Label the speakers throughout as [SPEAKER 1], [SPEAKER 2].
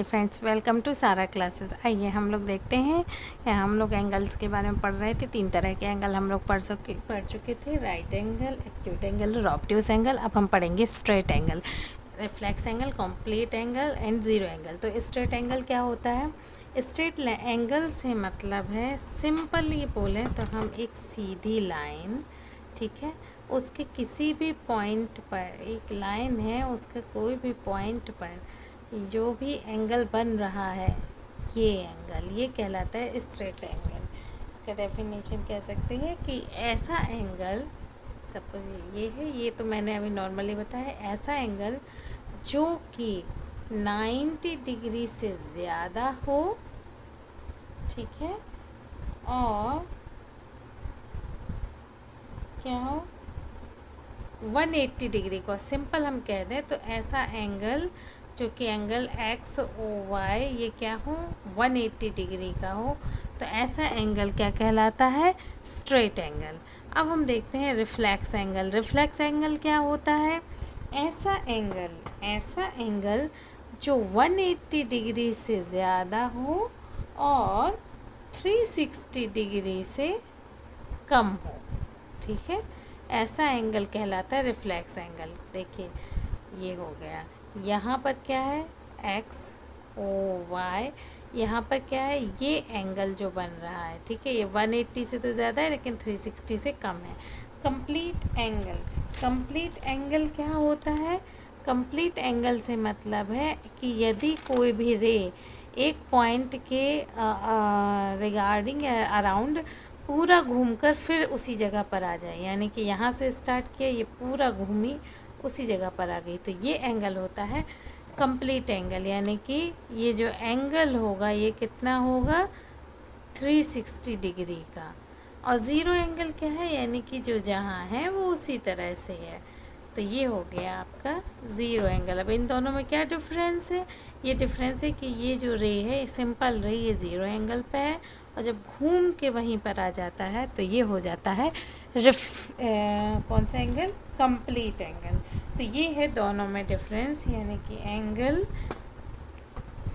[SPEAKER 1] Friends, welcome to सारा classes. आइए हम लोग देखते हैं। हम लोग एंगल्स के बारे में पढ़ रहे थे। 3 तरह के एंगल हम लोग पढ़ चुके थे। Right angle, acute angle, obtuse angle. अब हम पढ़ेंगे straight angle, reflex angle, complete angle and zero angle. तो स्ट्रेट एंगल क्या होता है? स्ट्रेट एंगल से मतलब है, सिंपली बोलें तो हम एक सीधी लाइन, ठीक है, उसके किसी भी पॉइंट पर, एक लाइन है, उसके कोई भी पॉइंट पर जो भी एंगल बन रहा है, ये एंगल, ये कहलाता है स्ट्रेट एंगल। इसका डेफिनेशन कह सकते हैं कि ऐसा एंगल, सपोज ये है, ये तो मैंने अभी नॉर्मली बताया, ऐसा एंगल जो कि 90 डिग्री से ज़्यादा हो, ठीक है, और क्या हो, 180 डिग्री को सिंपल हम कह दें तो ऐसा एंगल जो कि एंगल एक्स ओ वाई ये क्या हो, 180 डिग्री का हो, तो ऐसा एंगल क्या कहलाता है? Straight angle. अब हम देखते हैं रिफ्लेक्स एंगल। रिफ्लेक्स एंगल क्या होता है? ऐसा एंगल जो 180 डिग्री से ज़्यादा हो और 360 डिग्री से कम हो, ठीक है, ऐसा एंगल कहलाता है रिफ्लेक्स एंगल। देखिए ये हो गया, यहाँ पर क्या है, एक्स ओ वाई, यहाँ पर क्या है, ये एंगल जो बन रहा है, ठीक है, ये 180 से तो ज़्यादा है लेकिन 360 से कम है। कंप्लीट एंगल, कंप्लीट एंगल क्या होता है? कंप्लीट एंगल से मतलब है कि यदि कोई भी रे एक पॉइंट के रिगार्डिंग अराउंड पूरा घूमकर फिर उसी जगह पर आ जाए, यानी कि यहाँ से स्टार्ट किया, ये पूरा घूमी उसी जगह पर आ गई, तो ये एंगल होता है कंप्लीट एंगल। यानी कि ये जो एंगल होगा ये कितना होगा? 360 डिग्री का। और ज़ीरो एंगल क्या है? यानी कि जो जहाँ है वो उसी तरह से है। तो ये हो गया आपका ज़ीरो एंगल। अब इन दोनों में क्या डिफरेंस है? ये डिफरेंस है कि ये जो रे है, सिंपल रे, ये ज़ीरो एंगल पे है, और जब घूम के वहीं पर आ जाता है तो ये हो जाता है कौन सा एंगल? Complete angle. तो ये है दोनों में डिफरेंस, यानी कि एंगल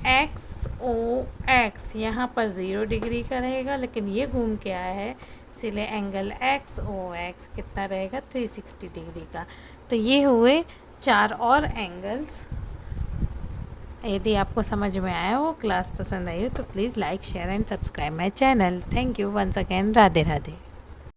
[SPEAKER 1] एक्स ओ एक्स यहाँ पर 0 डिग्री का रहेगा, लेकिन ये घूम के आया है, इसलिए एंगल एक्स ओ एक्स कितना रहेगा? 360 डिग्री का। तो ये हुए 4 और एंगल्स। यदि आपको समझ में आया हो, क्लास पसंद आई हो, तो please like, share and subscribe my channel. Thank you once again. Radhe Radhe.